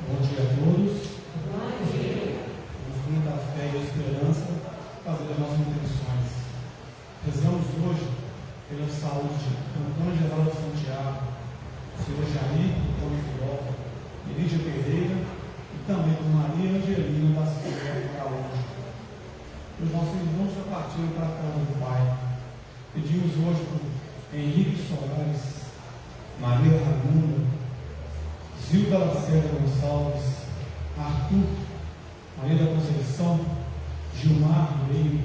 Bom dia a todos. Bom dia. No fim da fé e da esperança, fazer as nossas intenções. Rezamos hoje pela saúde de Antônio Geraldo Santiago, Senhor Jair, Antônio Filó, Elídia Pereira e também por Maria Angelina da Silva Araújo. Os nossos irmãos já partiram para a casa do Pai. Pedimos hoje por Henrique Soares, Maria Ragunda, Zilda Lacerda Gonçalves, Arthur, Maria da Conceição, Gilmar Ribeiro,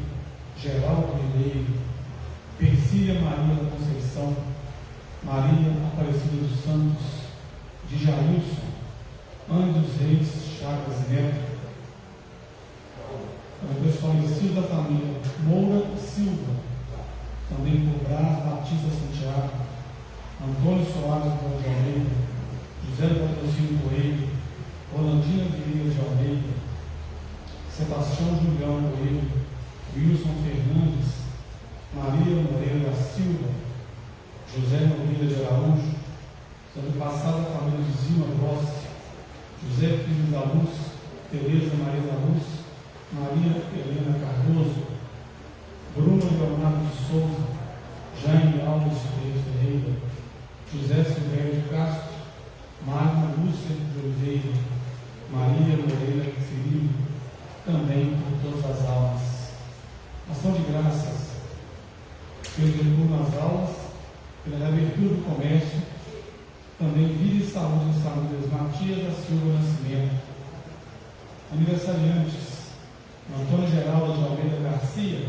Geraldo Ribeiro, Persília Maria da Conceição, Maria Aparecida dos Santos, Djailson, Ana dos Reis Chagas Neto, os falecidos da família Moura Silva, também por Brás Batista Santiago, Antônio Soares de Almeida, José Patrocínio Coelho, Rolandina Vieira de Almeida, Sebastião Julião Coelho, Wilson Fernandes, Maria Moreira da Silva, José Nogueira de Araújo, sendo passada a família de Zima Rossi, José Pires da Luz, Tereza Maria da Luz, Maria Helena Cardoso, Bruno Leonardo de Souza, Jaime Alves de Ferreira, José Silvério de Castro, Magna Lúcia de Oliveira, Maria Moreira Cirilo, também por todas as almas. Ação de graças pelo retorno às aulas, pela reabertura do comércio, também vida e saúde das famílias Matias da Silva Nascimento. Aniversariantes: Antônio Geraldo de Almeida Garcia,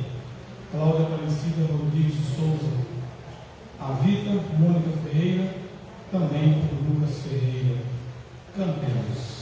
Cláudia Aparecida Rodrigues de Souza, a Vita Mônica Ferreira, também por Lucas Ferreira. Cantemos.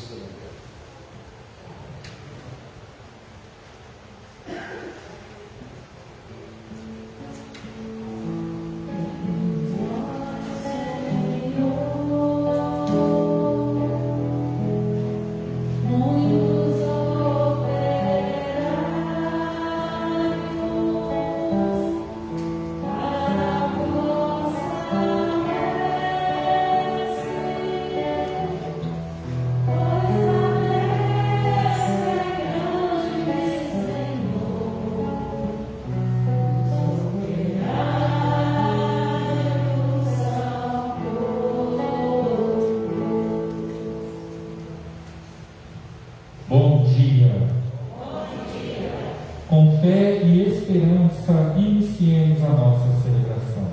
Com fé e esperança, iniciemos a nossa celebração.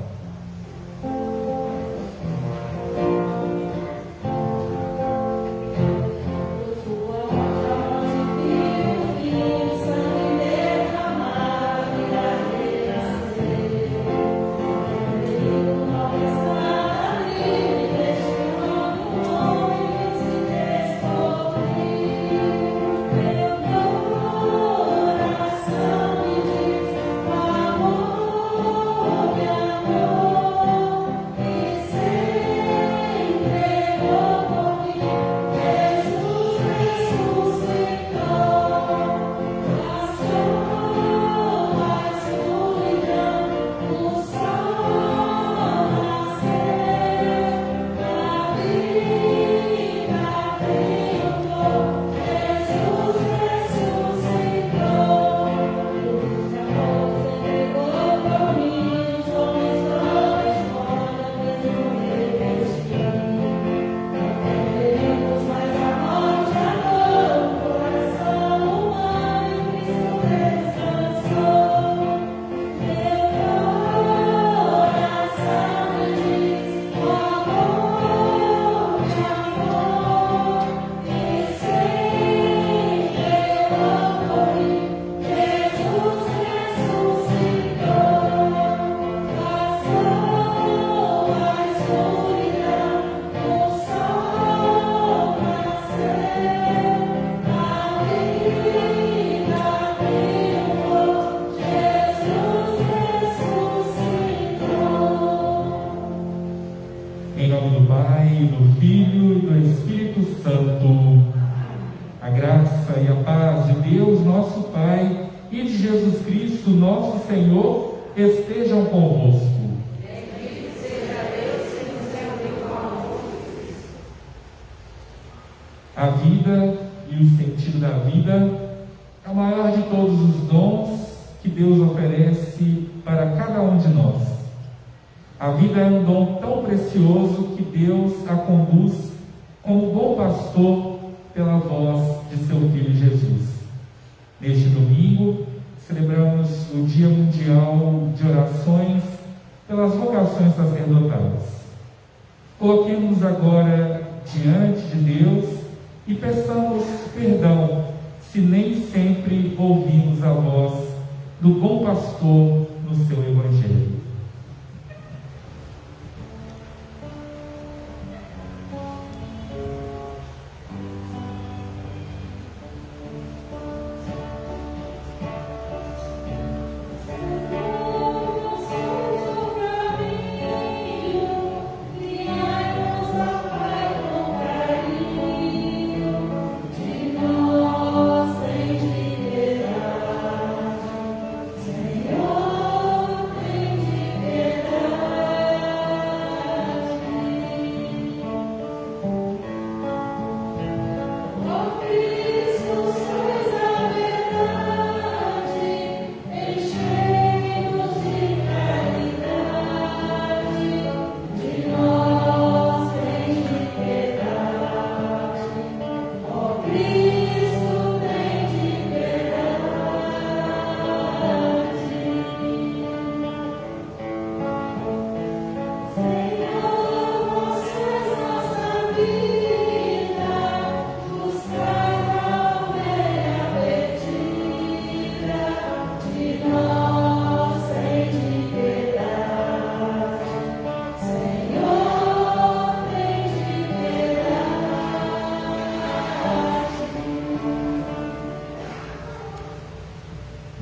Em nome do Pai, do Filho e do Espírito Santo, a graça e a paz de Deus, nosso Pai, e de Jesus Cristo, nosso Senhor, estejam convosco. A vida e o sentido da vida é o maior de todos os dons que Deus oferece para cada um de nós. A vida é um dom tão precioso que Deus a conduz como bom pastor pela voz de seu Filho Jesus. Neste domingo, celebramos o Dia Mundial de Orações pelas vocações sacerdotais. Coloquemos agora diante de Deus e peçamos perdão se nem sempre ouvimos a voz do bom pastor no seu Evangelho.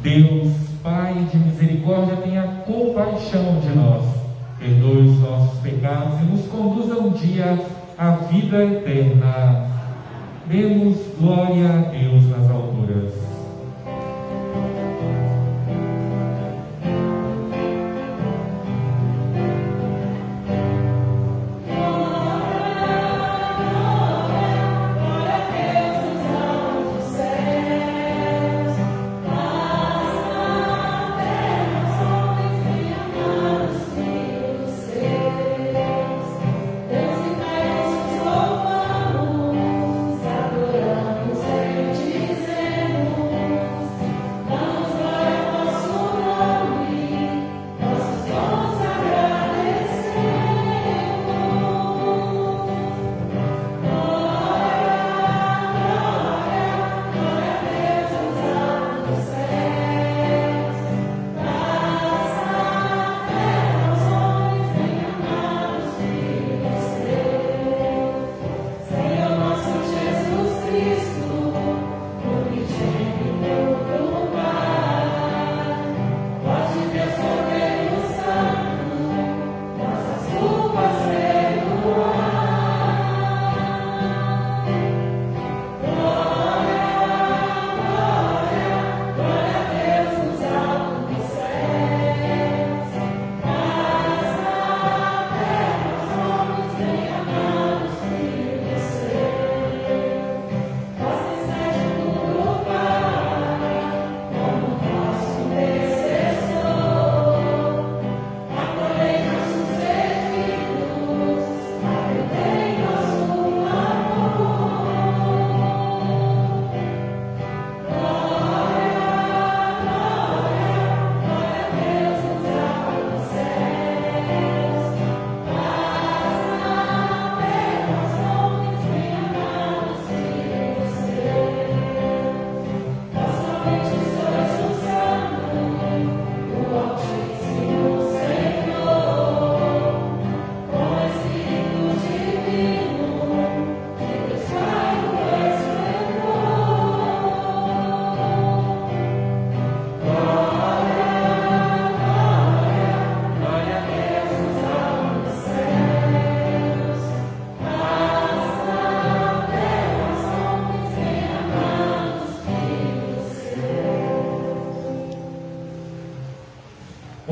Deus, Pai de misericórdia, tenha compaixão de nós, perdoe os nossos pecados e nos conduza um dia à vida eterna. Demos glória a Deus nas alturas.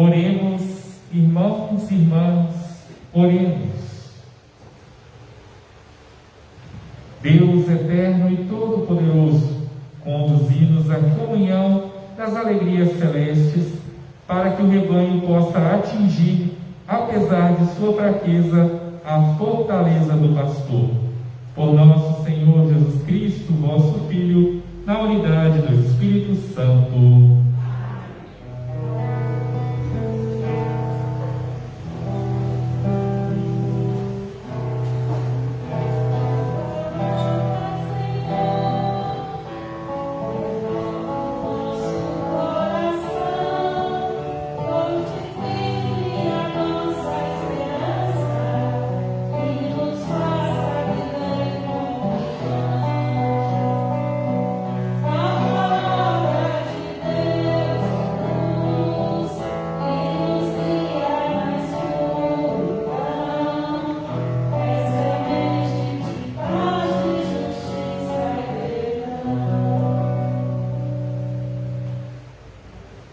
Oremos, irmãos e irmãs, oremos. Deus eterno e todo-poderoso, conduzi-nos à comunhão das alegrias celestes, para que o rebanho possa atingir, apesar de sua fraqueza, a fortaleza do pastor. Por nosso Senhor Jesus Cristo, vosso Filho, na unidade do Espírito Santo.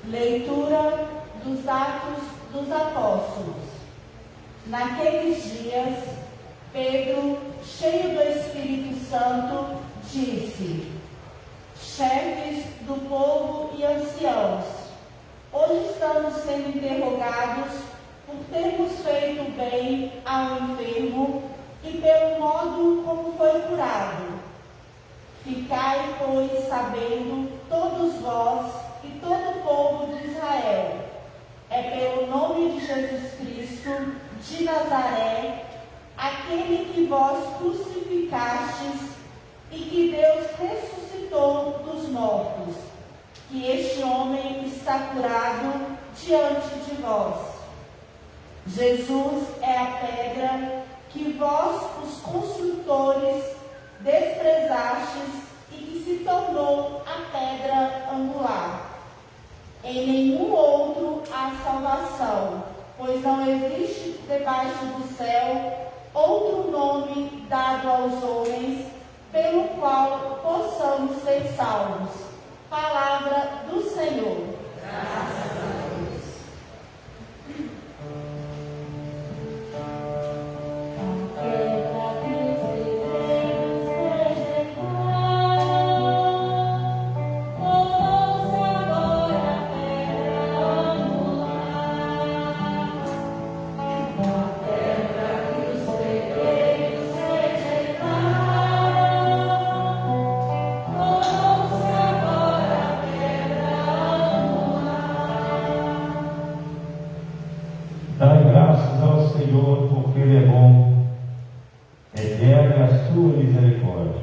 Leitura dos Atos dos Apóstolos. Naqueles dias, Pedro, cheio do Espírito Santo, disse: chefes do povo e anciãos, hoje estamos sendo interrogados por termos feito bem ao enfermo e pelo modo como foi curado. Ficai, pois, sabendo, todos vós e todo o povo de Israel, é pelo nome de Jesus Cristo de Nazaré, aquele que vós crucificastes e que Deus ressuscitou dos mortos, que este homem está curado diante de vós. Jesus é a pedra que vós, os construtores, desprezastes e que se tornou a pedra angular. Em nenhum outro há salvação, pois não existe debaixo do céu outro nome dado aos homens pelo qual possamos ser salvos. Palavra do Senhor. Graças a Deus. Dai graças ao Senhor, porque Ele é bom, eterna é a sua misericórdia.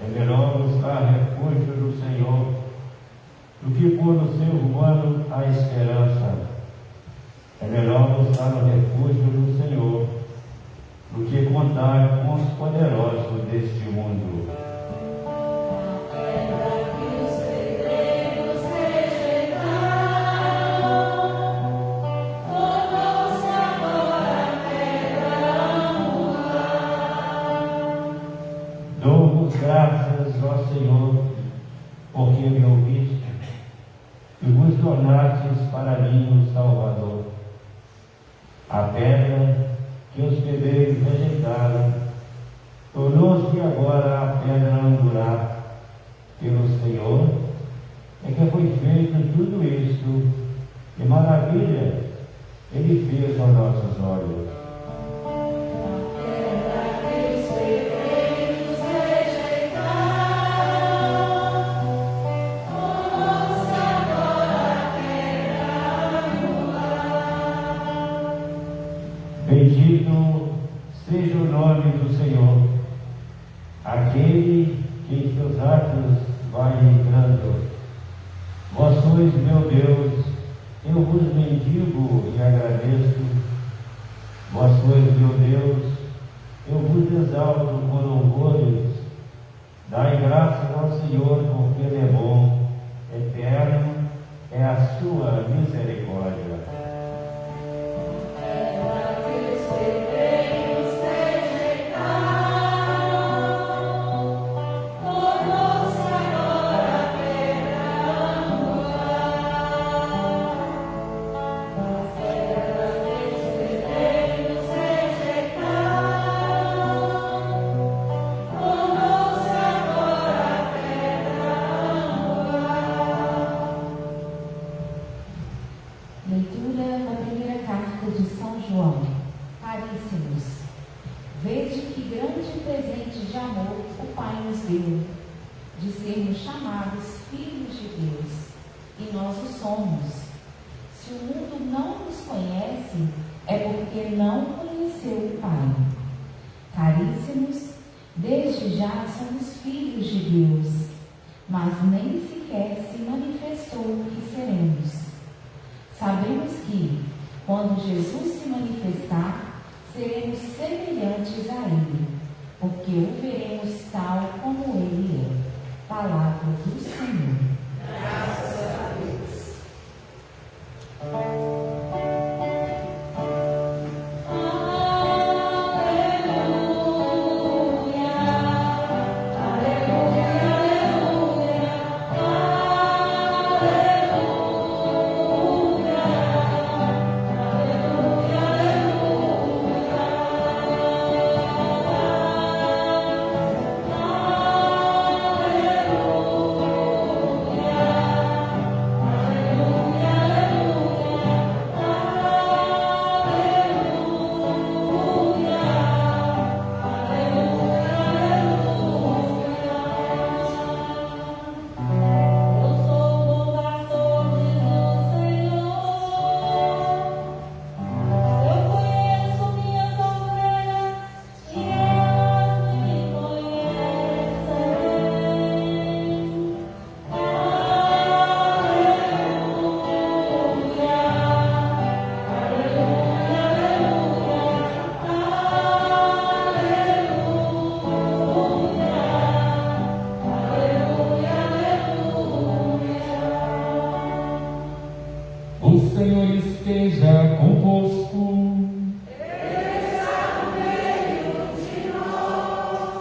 É melhor buscar refúgio no Senhor do que pôr no ser humano a esperança. É melhor buscar o refúgio no Senhor do que contar com os poderosos deste mundo. Graças ao Senhor, porque me ouviste e vos tornastes para mim o Salvador. A pedra que os pedreiros rejeitaram tornou-se agora a pedra angular. Pelo Senhor é que foi feito tudo isto, e maravilha Ele fez aos nossos olhos. Bendito seja o nome do Senhor, aquele que em seus atos vai entrando. Vós sois meu Deus, eu vos bendigo e agradeço. Vós sois meu Deus, eu vos exalto com louvores. Dai graças ao Senhor, porque Ele é bom, eterno é a sua misericórdia. Rejeitados. ver, de sermos chamados filhos de Deus, e nós o somos. Se o mundo não nos conhece, é porque não conheceu o Pai. Caríssimos, desde já somos filhos de Deus, mas nem sequer se manifestou o que seremos. Sabemos que, quando Jesus se manifestar, seremos semelhantes a Ele, porque o veremos tal como Ele é. Palavra do Senhor. Graças a Deus.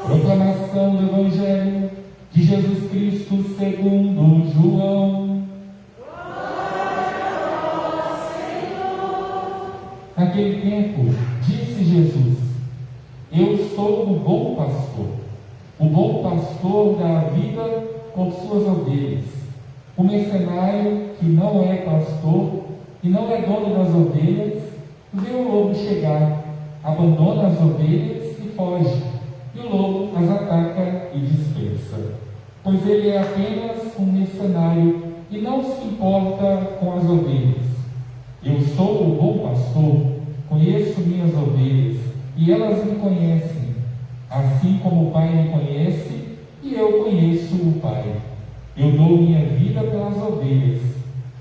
Proclamação do Evangelho de Jesus Cristo segundo João. Naquele tempo, disse Jesus: Eu sou o bom pastor. O bom pastor dá a vida por suas ovelhas. O mercenário, que não é pastor e não é dono das ovelhas, vê o lobo chegar, abandona as ovelhas e foge, e o lobo as ataca e dispersa. Pois ele é apenas um mercenário e não se importa com as ovelhas. Eu sou o bom pastor, conheço minhas ovelhas e elas me conhecem, assim como o Pai me conhece e eu conheço o Pai. Eu dou minha vida pelas ovelhas.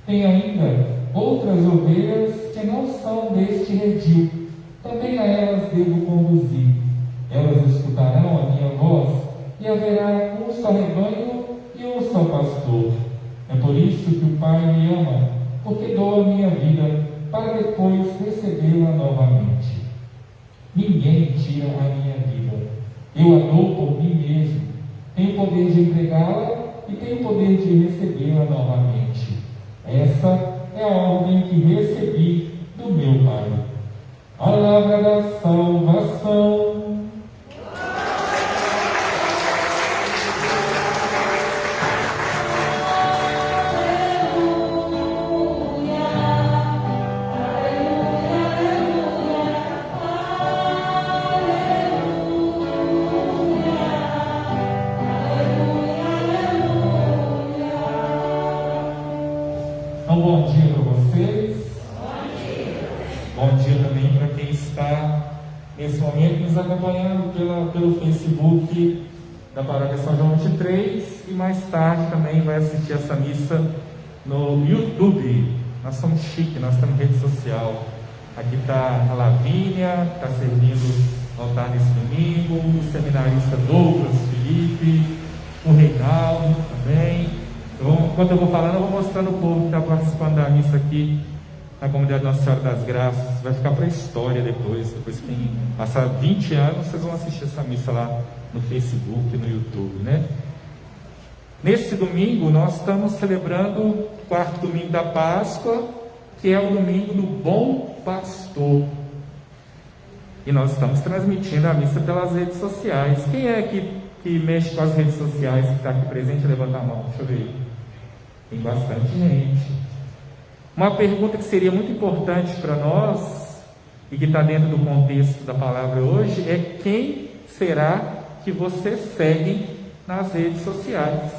Tem ainda outras ovelhas que não são deste redil. Também a elas devo conduzir. Elas escutarão a minha voz e haverá um só rebanho e um só pastor. É por isso que o Pai me ama, porque dou a minha vida para depois recebê-la novamente. Ninguém tira a minha vida. Eu a dou por mim mesmo. Tenho o poder de entregá-la e tenho o poder de recebê-la novamente. Essa é a ordem que recebi do meu Pai. Palavra da salvação. Bom dia para vocês. Bom dia também para quem está nesse momento nos acompanhando pelo Facebook da Paróquia São João 23 e mais tarde também vai assistir essa missa no YouTube. Nós somos chique, nós estamos em rede social. Aqui está a Lavínia, está servindo o altar nesse domingo, o seminarista Douglas Felipe, o Reinaldo também. Então, enquanto eu vou falando, eu vou mostrando o povo que está participando da missa aqui na comunidade Nossa Senhora das Graças. Vai ficar para a história depois que passar 20 anos, vocês vão assistir essa missa lá no Facebook, no YouTube, né? Nesse domingo, nós estamos celebrando o 4º domingo da Páscoa, que é o domingo do Bom Pastor. E nós estamos transmitindo a missa pelas redes sociais. Quem é que mexe com as redes sociais, que está aqui presente? Levanta a mão, deixa eu ver. Tem bastante gente. Uma pergunta que seria muito importante para nós, e que está dentro do contexto da palavra hoje, é: quem será que você segue nas redes sociais.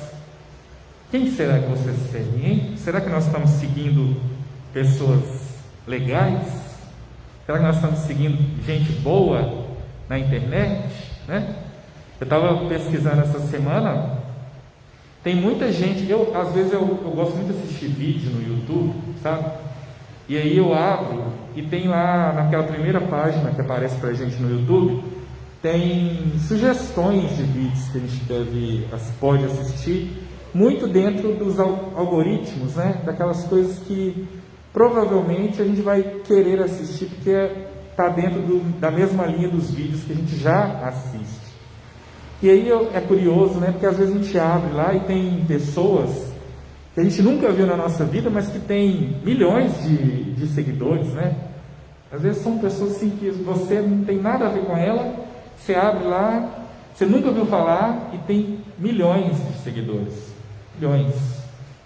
Quem será que você segue, hein? Será que nós estamos seguindo pessoas legais? Será que nós estamos seguindo gente boa na internet, né? Eu estava pesquisando essa semana, tem muita gente, às vezes eu gosto muito de assistir vídeo no YouTube, sabe? E aí eu abro e tem lá naquela primeira página que aparece pra gente no YouTube, tem sugestões de vídeos que a gente pode assistir, muito dentro dos algoritmos, né? Daquelas coisas que provavelmente a gente vai querer assistir porque está dentro da mesma linha dos vídeos que a gente já assiste. E aí é curioso, né? Porque às vezes a gente abre lá e tem pessoas que a gente nunca viu na nossa vida, mas que tem milhões de seguidores, né? Às vezes são pessoas assim que você não tem nada a ver com ela, você abre lá, você nunca ouviu falar e tem milhões de seguidores. Milhões.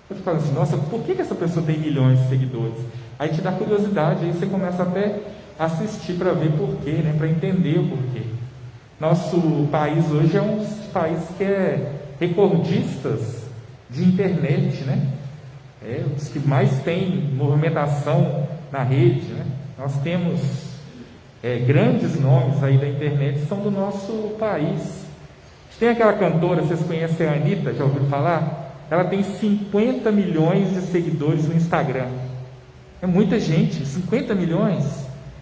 Eu fico falando assim, nossa, por que essa pessoa tem milhões de seguidores? Aí te dá curiosidade, aí você começa até a assistir para ver porquê, né? Para entender o porquê. Nosso país hoje é um país que é recordistas de internet, né? É os que mais tem movimentação na rede, né? Nós temos grandes nomes aí da internet, são do nosso país. Tem aquela cantora, vocês conhecem a Anitta, já ouviram falar? Ela tem 50 milhões de seguidores no Instagram. É muita gente, 50 milhões.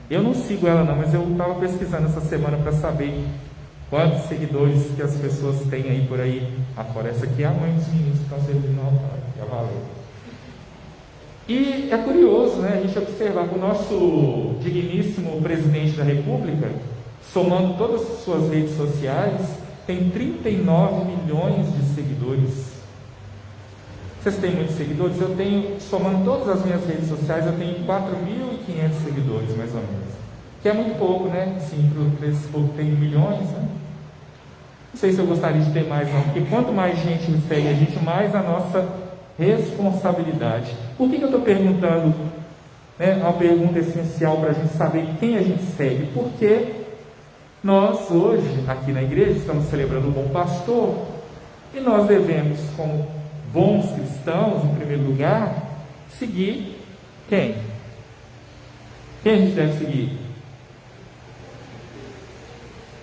Eu não sigo ela não, mas eu estava pesquisando essa semana para saber quantos seguidores que as pessoas têm aí por aí afora. Essa aqui é a mãe dos meninos que estão servindo no altar, que é a Valeu. E é curioso, né, a gente observar que o nosso digníssimo presidente da República, somando todas as suas redes sociais, tem 39 milhões de seguidores. Vocês têm muitos seguidores? Eu tenho, somando todas as minhas redes sociais, eu tenho 4.500 seguidores, mais ou menos. Que é muito pouco, né? Sim, para esse povo que tem milhões, né? Não sei se eu gostaria de ter mais, não. Porque quanto mais gente me segue a gente, mais a nossa responsabilidade. Por que eu estou perguntando, né? Uma pergunta essencial para a gente saber quem a gente segue. Porque nós, hoje, aqui na igreja, estamos celebrando o Bom Pastor. E nós devemos, como bons cristãos, em primeiro lugar, seguir quem? Quem a gente deve seguir?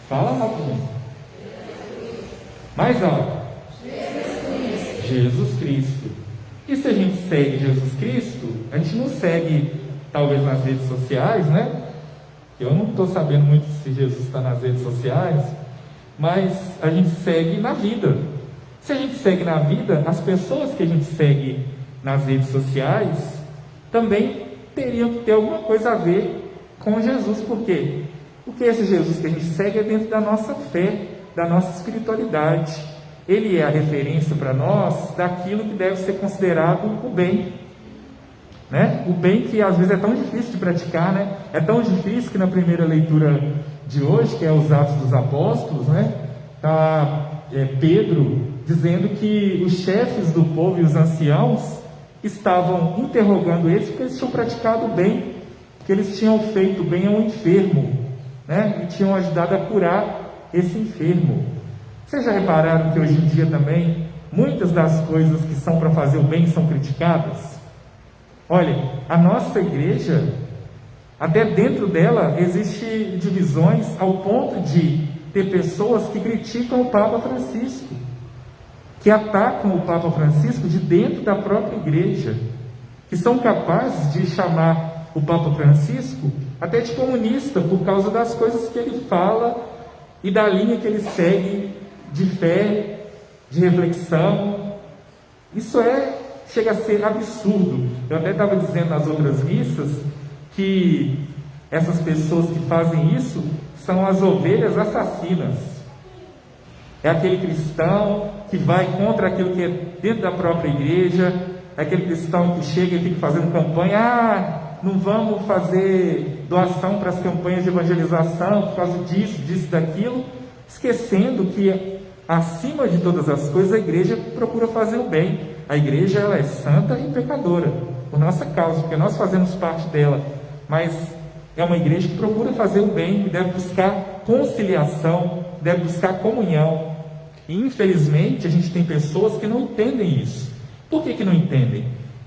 Fala rápido. Mais alto. Jesus Cristo. E se a gente segue Jesus Cristo, a gente não segue, talvez nas redes sociais, né? Eu não estou sabendo muito se Jesus está nas redes sociais, mas a gente segue na vida. Se a gente segue na vida, as pessoas que a gente segue nas redes sociais também teriam que ter alguma coisa a ver com Jesus. Por quê? Porque esse Jesus que a gente segue é dentro da nossa fé, da nossa espiritualidade. Ele é a referência para nós daquilo que deve ser considerado o bem, né? O bem que às vezes é tão difícil de praticar, né? É tão difícil que na primeira leitura de hoje, que é os Atos dos Apóstolos, né? Pedro dizendo que os chefes do povo e os anciãos estavam interrogando eles porque eles tinham praticado bem, porque eles tinham feito bem a um enfermo, né? E tinham ajudado a curar esse enfermo. Vocês já repararam que hoje em dia também muitas das coisas que são para fazer o bem são criticadas? Olha, a nossa igreja, até dentro dela existe divisões ao ponto de ter pessoas que criticam o Papa Francisco, que atacam o Papa Francisco de dentro da própria igreja, que são capazes de chamar o Papa Francisco até de comunista por causa das coisas que ele fala e da linha que ele segue de fé, de reflexão. Isso chega a ser absurdo. Eu até estava dizendo nas outras missas que essas pessoas que fazem isso são as ovelhas assassinas. É aquele cristão que vai contra aquilo que é dentro da própria igreja, é aquele cristão que chega e fica fazendo campanha, não vamos fazer doação para as campanhas de evangelização por causa disso, daquilo, esquecendo que acima de todas as coisas a igreja procura fazer o bem. A igreja ela é santa e pecadora por nossa causa, porque nós fazemos parte dela, mas é uma igreja que procura fazer o bem, que deve buscar conciliação, deve buscar comunhão. E infelizmente a gente tem pessoas que não entendem isso. Por que não entendem?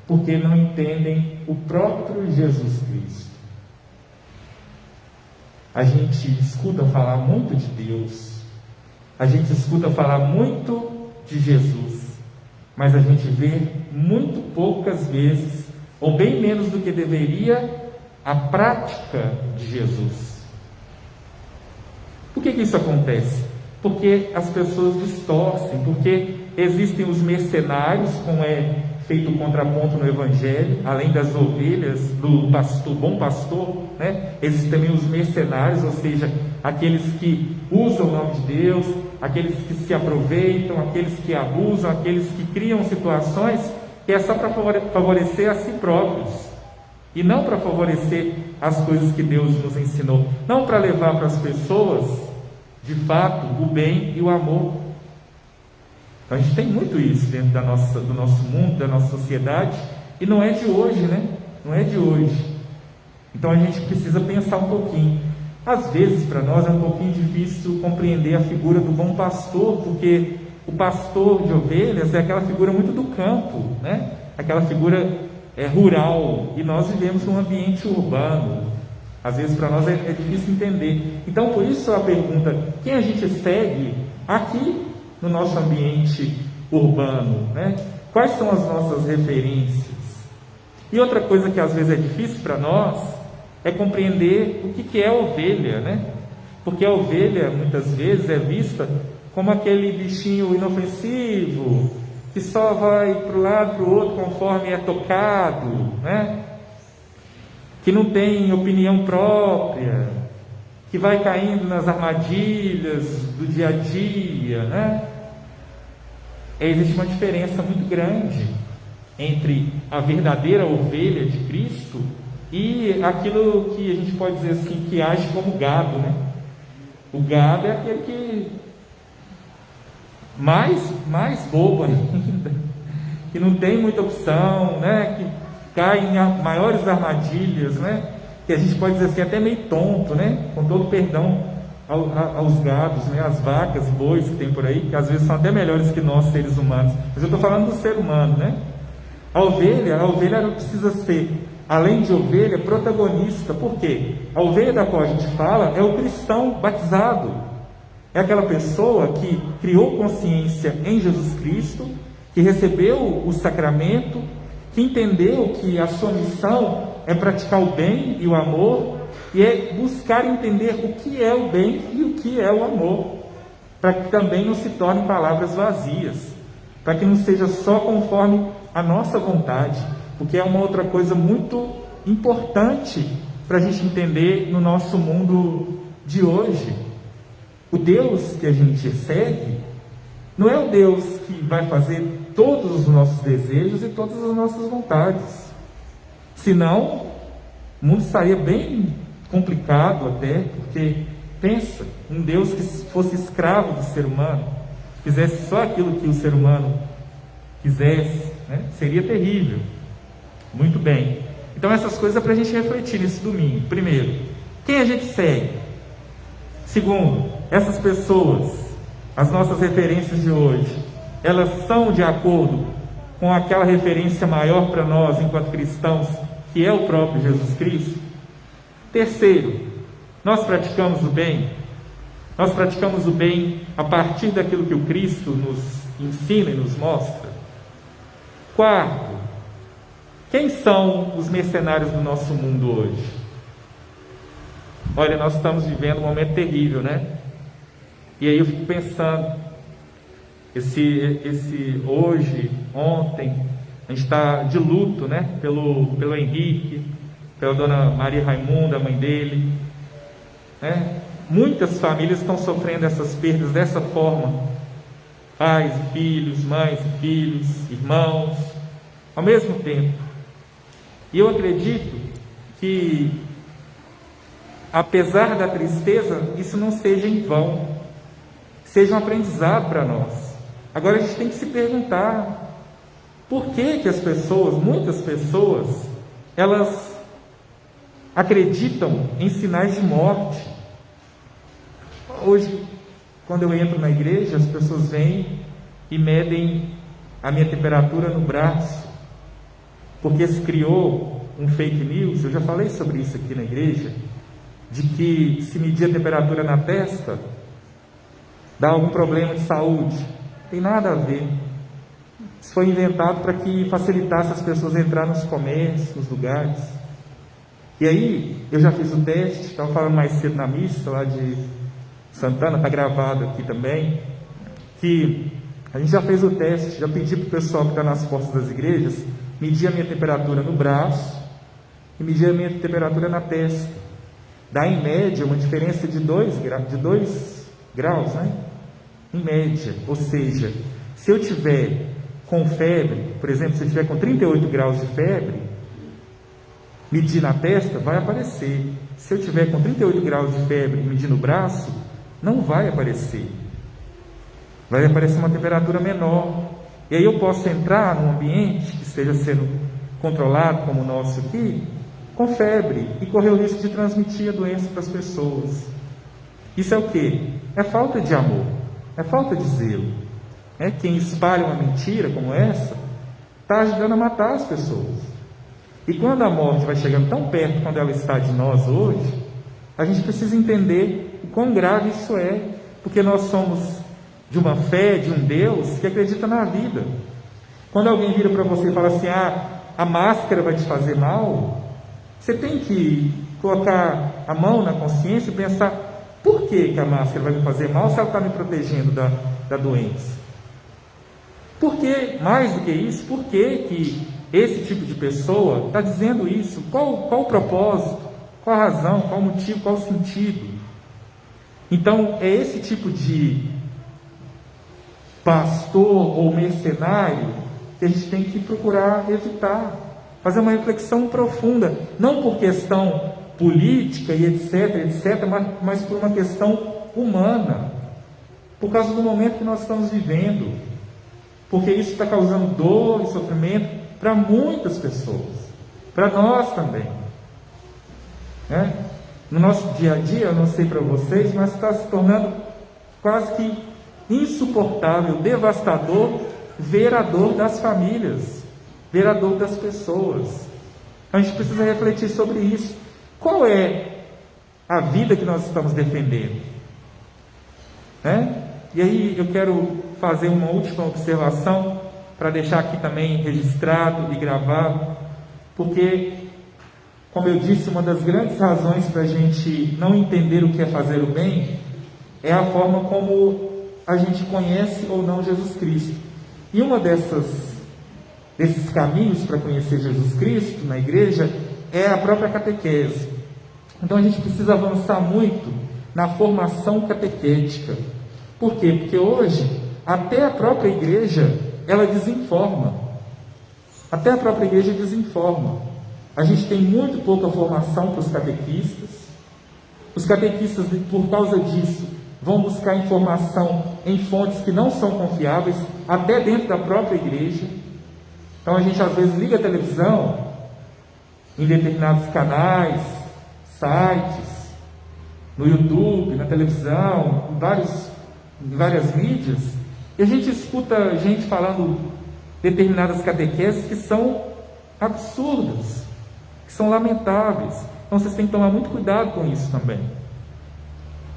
Porque não entendem o próprio Jesus Cristo. A gente escuta falar muito de Deus, a gente escuta falar muito de Jesus, mas a gente vê muito poucas vezes, ou bem menos do que deveria, a prática de Jesus. Por que isso acontece? Porque as pessoas distorcem, porque existem os mercenários, como é feito o contraponto no Evangelho, além das ovelhas do pastor, bom pastor, né? Existem também os mercenários, ou seja, aqueles que usam o nome de Deus, aqueles que se aproveitam, aqueles que abusam, aqueles que criam situações que é só para favorecer a si próprios, e não para favorecer as coisas que Deus nos ensinou, não para levar para as pessoas, de fato, o bem e o amor. Então a gente tem muito isso dentro do nosso mundo, da nossa sociedade, e não é de hoje, né? Não é de hoje. Então a gente precisa pensar um pouquinho. Às vezes para nós é um pouquinho difícil compreender a figura do bom pastor, porque o pastor de ovelhas é aquela figura muito do campo, né? Aquela figura rural, e nós vivemos num ambiente urbano. Às vezes para nós é difícil entender. Então por isso a pergunta: quem a gente segue aqui no nosso ambiente urbano, né? Quais são as nossas referências? E outra coisa que às vezes é difícil para nós é compreender o que é a ovelha, né? Porque a ovelha muitas vezes é vista como aquele bichinho inofensivo que só vai para o lado, para o outro conforme é tocado, né? Que não tem opinião própria, que vai caindo nas armadilhas do dia a dia, né? Existe uma diferença muito grande entre a verdadeira ovelha de Cristo e aquilo que a gente pode dizer assim, que age como gado, né? O gado é aquele que mais bobo ainda, que não tem muita opção, né? Que cai em maiores armadilhas, né? Que a gente pode dizer assim, até meio tonto, né? Com todo perdão aos gados, né? As vacas, bois que tem por aí, que às vezes são até melhores que nós, seres humanos. Mas eu estou falando do ser humano, né? A ovelha ela precisa ser, além de ovelha, protagonista. Por quê? A ovelha da qual a gente fala é o cristão batizado. É aquela pessoa que criou consciência em Jesus Cristo, que recebeu o sacramento, que entendeu que a sua missão é praticar o bem e o amor, e é buscar entender o que é o bem e o que é o amor, para que também não se tornem palavras vazias, para que não seja só conforme a nossa vontade, porque é uma outra coisa muito importante para a gente entender no nosso mundo de hoje. O Deus que a gente segue não é o Deus que vai fazer todos os nossos desejos e todas as nossas vontades. Senão, o mundo estaria bem complicado até, porque pensa, um Deus que fosse escravo do ser humano, fizesse só aquilo que o ser humano quisesse, né? Seria terrível. Muito bem. Então essas coisas é para a gente refletir nesse domingo. Primeiro, quem a gente segue? Segundo, essas pessoas, as nossas referências de hoje, elas são de acordo com aquela referência maior para nós enquanto cristãos, que é o próprio Jesus Cristo? Terceiro, nós praticamos o bem? Nós praticamos o bem a partir daquilo que o Cristo nos ensina e nos mostra? Quarto, quem são os mercenários do nosso mundo hoje? Olha, nós estamos vivendo um momento terrível, né? E aí eu fico pensando, hoje, ontem, a gente está de luto, né? Pelo Henrique, pela dona Maria Raimunda, a mãe dele, né? Muitas famílias estão sofrendo essas perdas dessa forma, pais e filhos, mães e filhos, irmãos, ao mesmo tempo. E eu acredito que, apesar da tristeza, isso não seja em vão, seja um aprendizado para nós. Agora a gente tem que se perguntar, por que as pessoas, muitas pessoas, elas acreditam em sinais de morte? Hoje, quando eu entro na igreja, as pessoas vêm e medem a minha temperatura no braço, porque se criou um fake news, eu já falei sobre isso aqui na igreja, de que se medir a temperatura na testa, dá algum problema de saúde. Não tem nada a ver. Isso foi inventado para que facilitasse as pessoas a entrar nos comércios, nos lugares. E aí, eu já fiz o teste, estava falando mais cedo na missa lá de Santana, está gravado aqui também, que a gente já fez o teste, já pedi para o pessoal que está nas portas das igrejas medir a minha temperatura no braço e medir a minha temperatura na testa. Dá em média uma diferença de 2 graus, né? Em média. Ou seja, se eu tiver com febre, por exemplo, se eu tiver com 38 graus de febre, medir na testa, vai aparecer. Se eu tiver com 38 graus de febre e medir no braço, não vai aparecer. Vai aparecer uma temperatura menor. E aí eu posso entrar num ambiente que esteja sendo controlado, como o nosso aqui, com febre, e correr o risco de transmitir a doença para as pessoas. Isso é o quê? É falta de amor, é falta de zelo. Quem espalha uma mentira como essa, está ajudando a matar as pessoas. E quando a morte vai chegando tão perto, quando ela está de nós hoje, a gente precisa entender o quão grave isso é, porque nós somos de uma fé, de um Deus que acredita na vida. Quando alguém vira para você e fala assim, a máscara vai te fazer mal, você tem que colocar a mão na consciência e pensar, por que a máscara vai me fazer mal se ela está me protegendo da doença? Por que, mais do que isso, por que esse tipo de pessoa está dizendo isso? Qual o propósito? Qual a razão? Qual o motivo? Qual o sentido? Então, é esse tipo de pastor ou mercenário que a gente tem que procurar evitar, fazer uma reflexão profunda, não por questão política e etc, mas por uma questão humana, por causa do momento que nós estamos vivendo, porque isso está causando dor e sofrimento para muitas pessoas, para nós também, no nosso dia a dia, eu não sei para vocês, mas está se tornando quase que insuportável, devastador, ver a dor das famílias, ver a dor das pessoas. A gente precisa refletir sobre isso. Qual é a vida que nós estamos defendendo? E aí eu quero fazer uma última observação, para deixar aqui também registrado e gravado, porque, como eu disse, uma das grandes razões para a gente não entender o que é fazer o bem, é a forma como a gente conhece ou não Jesus Cristo. E uma desses caminhos para conhecer Jesus Cristo na igreja é a própria catequese. Então a gente precisa avançar muito na formação catequética. Por quê? Porque hoje, até a própria igreja, ela desinforma. Até a própria igreja desinforma. A gente tem muito pouca formação para os catequistas. Os catequistas, por causa disso, vão buscar informação em fontes que não são confiáveis, até dentro da própria igreja. Então a gente às vezes liga a televisão em determinados canais, sites, no YouTube, na televisão, em várias mídias, e a gente escuta gente falando determinadas catequeses que são absurdas, que são lamentáveis. Então vocês têm que tomar muito cuidado com isso também.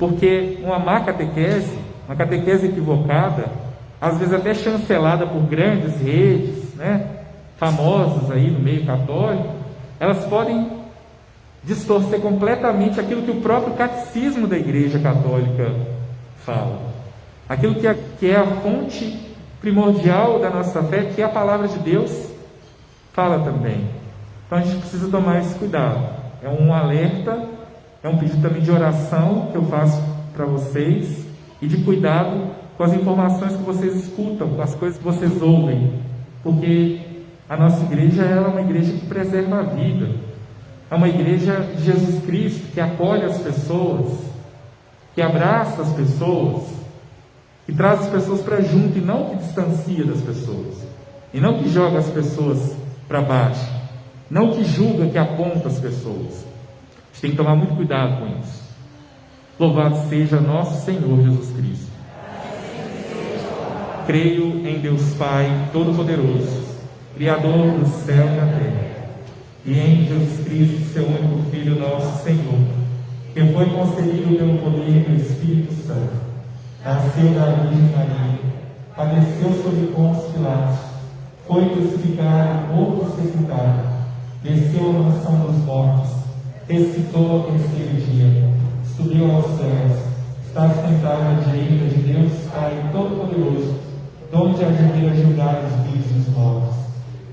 Porque uma má catequese, uma catequese equivocada, às vezes até chancelada por grandes redes, famosas aí no meio católico, elas podem distorcer completamente aquilo que o próprio catecismo da Igreja Católica fala. Aquilo que é a fonte primordial da nossa fé, que é a palavra de Deus, fala também. Então a gente precisa tomar esse cuidado. É um alerta, é um pedido também de oração que eu faço para vocês, e de cuidado com as informações que vocês escutam, com as coisas que vocês ouvem, porque a nossa igreja é uma igreja que preserva a vida, é uma igreja de Jesus Cristo, que acolhe as pessoas, que abraça as pessoas, que traz as pessoas para junto, e não que distancia das pessoas, e não que joga as pessoas para baixo, não que julga, que aponta as pessoas. A gente tem que tomar muito cuidado com isso. Louvado seja nosso Senhor Jesus Cristo. Creio em Deus Pai Todo-Poderoso, Criador do céu e da terra, e em Jesus Cristo, seu único Filho, nosso Senhor, que foi concebido pelo poder do Espírito Santo, nasceu da Virgem Maria, padeceu sob Pôncio Pilatos, foi crucificado, morto e sepultado, desceu à mansão dos mortos, ressuscitou ao terceiro dia, subiu aos céus, está sentado à direita de Deus Pai Todo-Poderoso, donde há de vir a julgar os vivos e os mortos.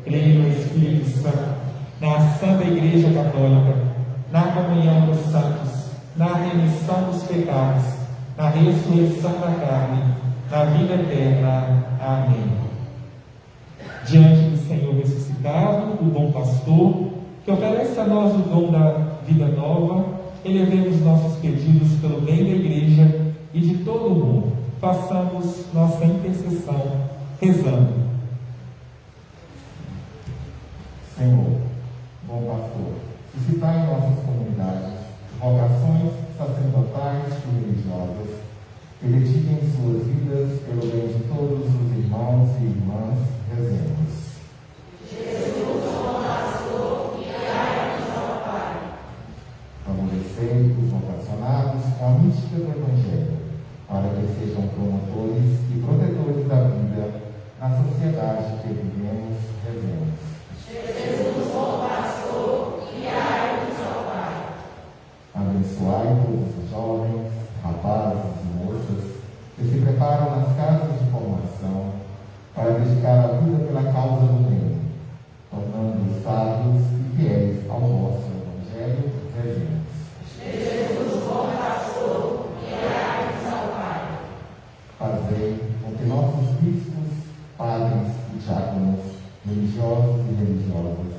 Creio no Espírito Santo, na Santa Igreja Católica, na comunhão dos santos, na remissão dos pecados, na ressurreição da carne, na vida eterna. Amém. Diante do Senhor ressuscitado, o bom pastor, que oferece a nós o dom da vida nova, elevemos nossos pedidos pelo bem da Igreja e de todo o mundo. Façamos nossa intercessão rezando. Senhor, bom pastor, suscitai em nossas comunidades vocações sacerdotais e religiosas que dediquem suas vidas pelo bem de todos os irmãos e irmãs. Rezemos. Jesus, bom pastor, guiai-nos ao Pai. Favorecei os vocacionados com a mística do Evangelho, para que sejam promotores e protetores da vida na sociedade que vivemos. Rezemos. Jesus, bom pastor, guiai-nos ao Pai. Abençoai todos os jovens, rapazes e moças que se preparam nas casas de formação para dedicar a vida pela causa do reino, tornando-os sábios e fiéis ao vosso Evangelho. Rezemos. Jesus, bom pastor, guiai-nos ao Pai. Fazei com que nossos bispos, padres e diáconos, religiosos e religiosas,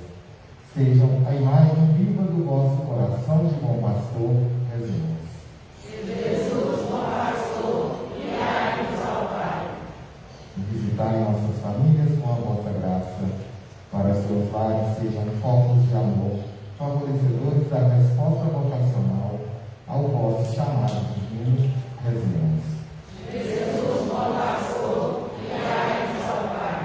sejam a imagem viva do vosso coração de bom pastor. Rezemos. Jesus, bom pastor, guiai-nos ao Pai. Visitai nossas famílias com a vossa graça, para que os lares sejam focos de amor, favorecedores da resposta vocacional ao vosso chamado divino. Rezemos. Jesus, bom pastor, guiai-nos ao Pai.